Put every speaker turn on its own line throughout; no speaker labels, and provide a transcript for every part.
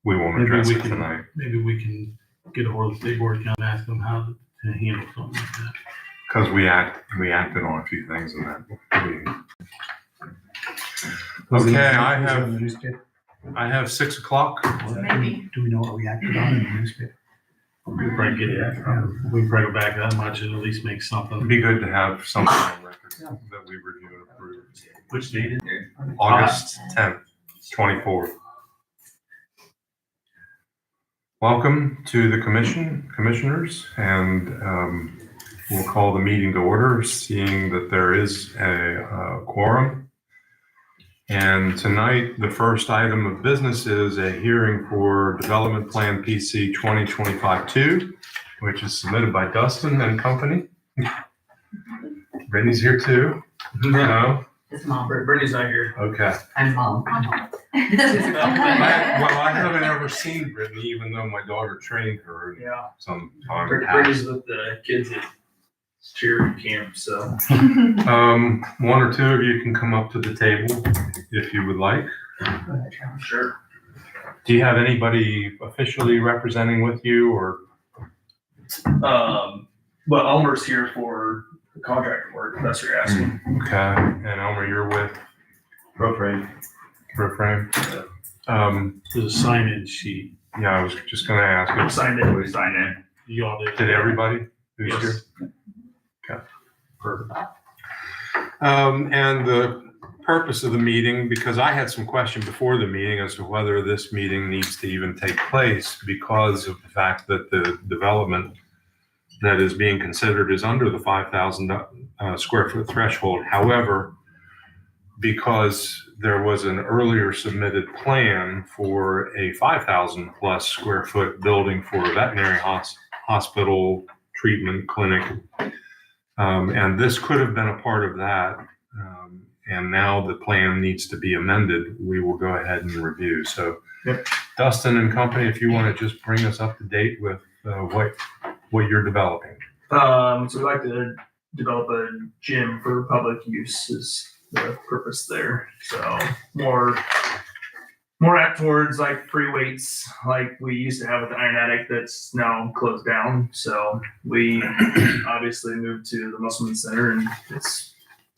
we won't address it tonight.
Maybe we can get a hold of the state board account and ask them how to handle something like that.
Because we acted on a few things in that meeting. Okay, I have 6 o'clock.
Maybe.
Do we know what we acted on in the newspaper?
We probably get it. We probably go back that much and at least make something.
It'd be good to have something on record that we review and approve.
Which date is
August 10th, 24th. Welcome to the commissioners, and we'll call the meeting to order, seeing that there is a quorum. And tonight, the first item of business is a hearing for Development Plan PC 2025-2, which is submitted by Dustin and Company. Brittany's here too. No?
It's mom.
Brittany's not here.
Okay.
I'm mom.
I haven't ever seen Brittany, even though my daughter trained her
Yeah.
some time
Brittany's with the kids at cheer camp, so.
One or two of you can come up to the table if you would like.
Sure.
Do you have anybody officially representing with you, or?
But Elmer's here for the contractor work, if that's what you're asking.
Okay, and Elmer, you're with
Frame.
Frame?
There's a sign-in sheet.
Yeah, I was just gonna ask.
We signed in.
You all did.
Did everybody who's
Yes.
here? Okay, perfect. And the purpose of the meeting, because I had some question before the meeting as to whether this meeting needs to even take place because of the fact that the development that is being considered is under the 5,000 square foot threshold. However, because there was an earlier submitted plan for a 5,000 plus square foot building for a veterinary hospital treatment clinic, and this could have been a part of that. And now the plan needs to be amended. We will go ahead and review. So,
Yep.
Dustin and Company, if you want to just bring us up to date with what you're developing.
So we'd like to develop a gym for public use is the purpose there. So more act towards like free weights like we used to have with the Iron Attic that's now closed down. So we obviously moved to the Musselman Center, and it's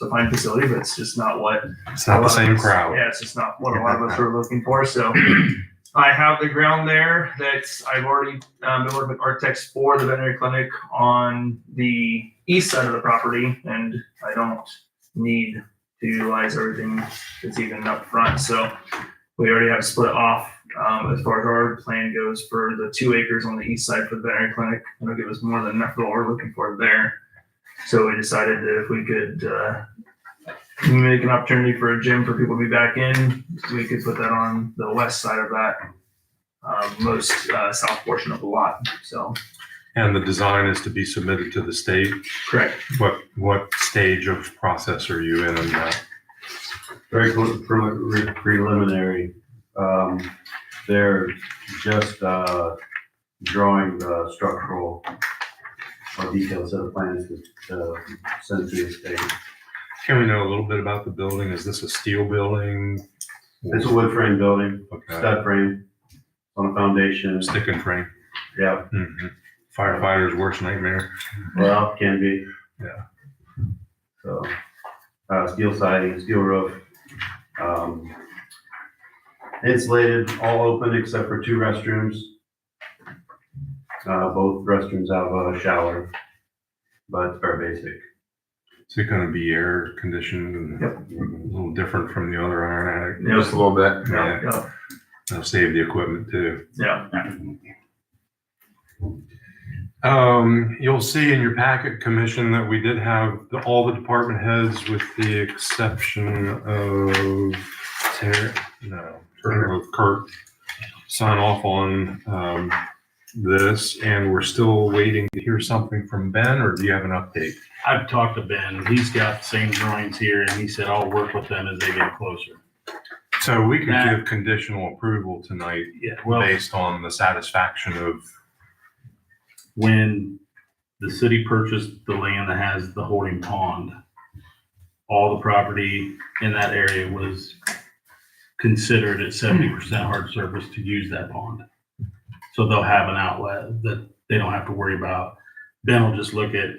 a fine facility, but it's just not what
It's not the same crowd.
Yeah, it's just not what a lot of us are looking for. So I have the ground there that I've already been working with architects for the veterinary clinic on the east side of the property, and I don't need to utilize everything that's even up front. So we already have split off as far as our plan goes for the 2 acres on the east side for the veterinary clinic. It'll give us more than enough for what we're looking for there. So we decided that if we could make an opportunity for a gym for people to be back in, we could put that on the west side of that most south portion of the lot. So
And the design is to be submitted to the state.
correct.
What stage of process are you in that?
Very preliminary. They're just drawing the structural or details of the plans to send to the state.
Can we know a little bit about the building? Is this a steel building?
It's a wood frame building,
Okay.
stud frame on a foundation.
Stick and frame.
Yeah,
Mhm. Firefighter's worst nightmare.
well, can be.
Yeah.
So, steel siding, steel roof. Insulated, all open except for 2 restrooms. Both restrooms have a shower, but it's very basic.
Is it going to be air conditioned and
Yep.
a little different from the other Iron Attic?
Just
a little bit.
Yeah.
Yeah.
Yeah.
That'll save the equipment too.
Yeah.
You'll see in your packet, Commission, that we did have all the department heads with the exception of Kurt sign off on this, and we're still waiting to hear something from Ben, or do you have an update?
I've talked to Ben. He's got the same drawings here, and he said I'll work with them as they get closer.
So we could
Matt.
give conditional approval tonight
Yeah, well,
based on the satisfaction of,
when the city purchased the land that has the holding pond, all the property in that area was considered at 70% hard surface to use that pond. So they'll have an outlet that they don't have to worry about. Ben will just look at,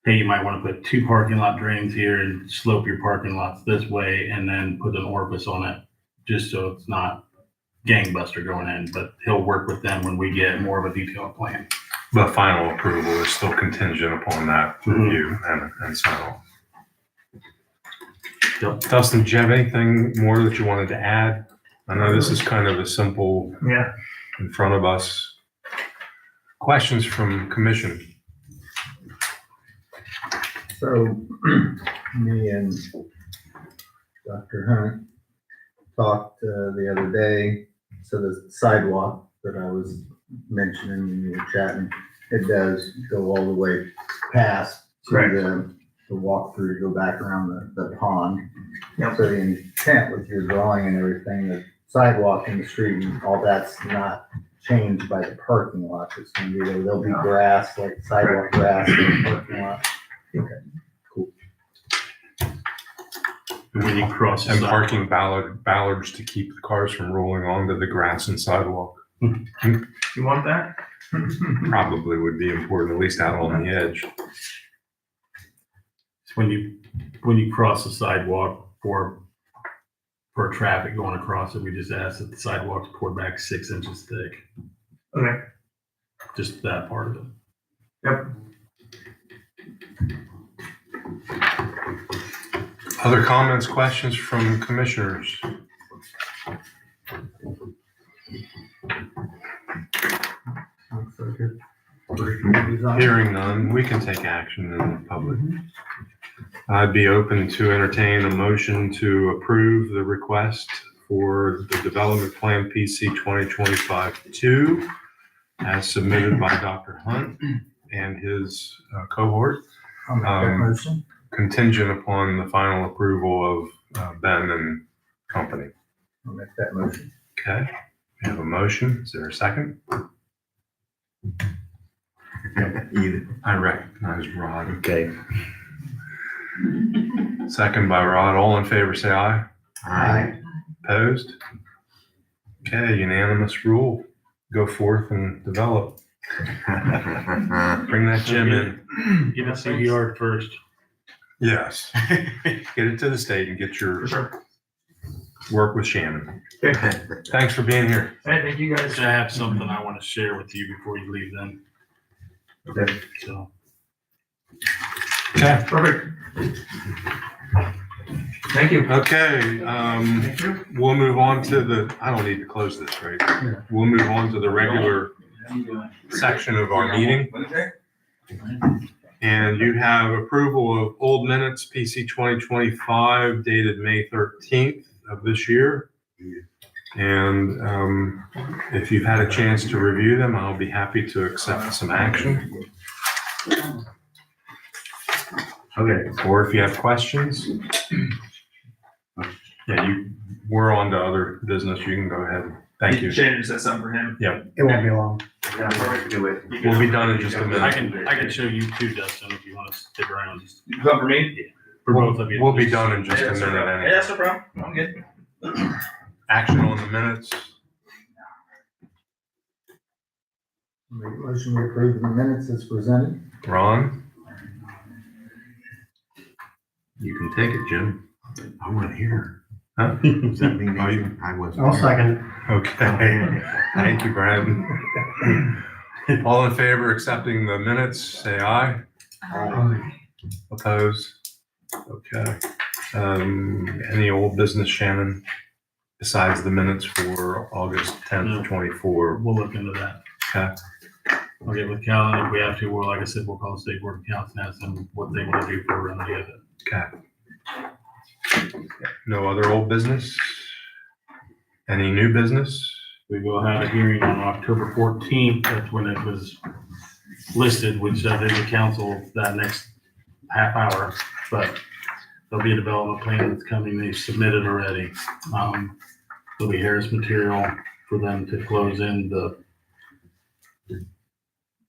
hey, you might want to put 2 parking lot drains here and slope your parking lots this way and then put an orifice on it just so it's not gangbuster going in. But he'll work with them when we get more of a detailed plan.
But final approval is still contingent upon that review and so on.
Yep.
Dustin, do you have anything more that you wanted to add? I know this is kind of a simple
Yeah.
in front of us. Questions from commission?
So me and Dr. Hunt talked the other day. So the sidewalk that I was mentioning when you were chatting, it does go all the way past to the walk through to go back around the pond.
Yep.
So the intent with your drawing and everything, the sidewalk in the street and all that's not changed by the parking lot. It's gonna be, there'll be grass, like sidewalk grass in the parking lot. Okay, cool.
When you cross the
And
sidewalk.
parking ballards to keep the cars from rolling onto the grass and sidewalk.
You want that?
Probably would be important, at least out on the edge.
When you cross the sidewalk for traffic going across it, we just ask that the sidewalk's poured back 6 inches thick.
Okay.
Just that part of it.
Yep.
Other comments, questions from commissioners?
Looks like it. Pretty good design.
Hearing none, we can take action in public. I'd be open to entertain a motion to approve the request for the development plan PC 2025-2 as submitted by Dr. Hunt and his cohort,
I'll make that motion.
contingent upon the final approval of Ben and company.
I'll make that motion.
Okay, we have a motion. Is there a second? I recognize Rod.
Okay.
Second by Rod. All in favor, say aye.
Aye.
Opposed? Okay, unanimous rule. Go forth and develop. Bring that gym in.
Get a CDR first.
Yes. Get it to the state and get your
Sure.
work with Shannon.
Okay.
Thanks for being here.
Hey, thank you guys.
I have something I want to share with you before you leave then.
Okay.
So
Okay.
Perfect. Thank you.
Okay, we'll move on to the, I don't need to close this, right? We'll move on to the regular section of our meeting. And you have approval of old minutes, PC 2025, dated May 13th of this year. And if you've had a chance to review them, I'll be happy to accept some action.
Okay.
Or if you have questions. Yeah, we're on to other business. You can go ahead. Thank you.
Shannon said something for him.
It won't be long.
Yeah, perfect. Do it.
We'll be done in just a minute.
I can show you too, Dustin, if you want to stick around. Just
You come for me?
for both of you.
We'll be done in just a
Yeah, that's no
minute.
problem.
anyway.
Yeah, that's no problem. I'm good.
Action on the minutes.
Make a motion to approve the minutes as presented.
Ron,
You can take it, Jim. I want to hear.
huh?
Does that mean
Oh, you-
I wasn't?
second.
Okay. Thank you, Brandon. All in favor of accepting the minutes, say aye. Opposed? Okay. Any old business, Shannon, besides the minutes for August 10th, 24?
We'll look into that.
Okay.
I'll get with Callan if we have to. Well, like I said, we'll call the state board of accounts and ask them what they want to do for a remedy of it.
Okay. No other old business? Any new business?
We will have a hearing on October 14th. That's when it was listed, which there's a council that next half hour. But there'll be a development plan that's coming. They've submitted already. There'll be Harris material for them to close in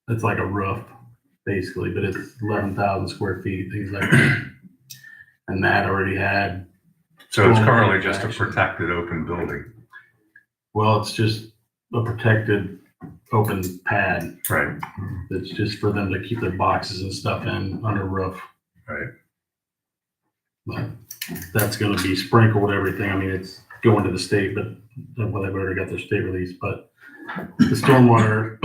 it's like a roof basically, but it's 11,000 square feet, things like that. And that already had
So it's
Stormwater
currently just a
action.
protected open building.
Well, it's just a protected open pad.
Right.
That's just for them to keep their boxes and stuff in under roof.
Right.
But that's gonna be sprinkled, everything. I mean, it's going to the state, but well, they've already got their state release, but the stormwater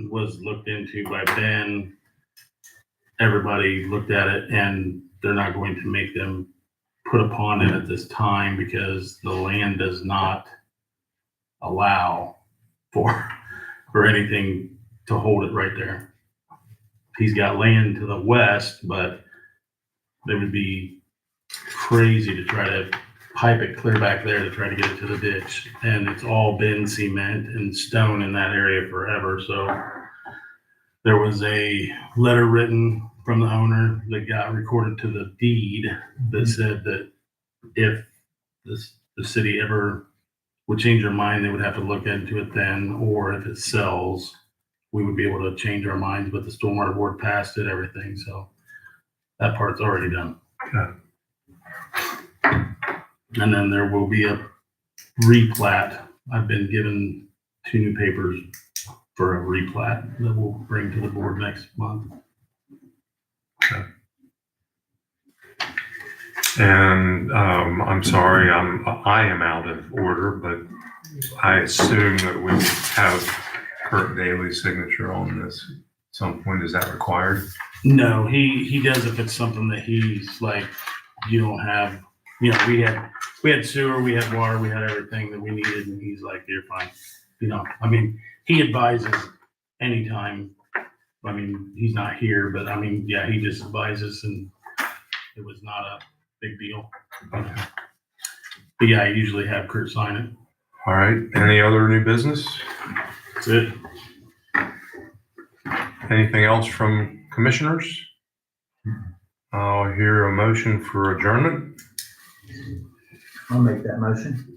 was looked into by Ben. Everybody looked at it, and they're not going to make them put a pond in at this time because the land does not allow for anything to hold it right there. He's got land to the west, but they would be crazy to try to pipe it clear back there to try to get it to the ditch. And it's all been cement and stone in that area forever. So there was a letter written from the owner that got recorded to the deed that said that if the city ever would change their mind, they would have to look into it then, or if it sells, we would be able to change our minds. But the stormwater board passed it, everything. So that part's already done.
Okay.
And then there will be a replat. I've been given 2 new papers for a replat that we'll bring to the board next month.
And I'm sorry, I am out of order, but I assume that we have Kurt Daly's signature on this at some point. Is that required?
No, he does if it's something that he's like, you don't have, you know, we had sewer, we had water, we had everything that we needed, and he's like, you're fine. You know, I mean, he advises anytime. I mean, he's not here, but I mean, yeah, he just advises, and it was not a big deal.
Okay.
But yeah, I usually have Kurt sign it.
All right. Any other new business?
That's it.
Anything else from commissioners? I'll hear a motion for adjournment.
I'll make that motion.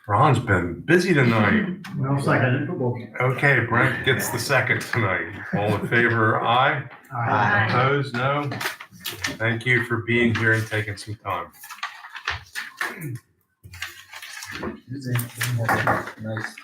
Ron's been busy tonight.
No second.
Okay, Brent gets the second tonight. All in favor, aye.
Aye.
Opposed, no. Thank you for being here and taking some time.
Nice.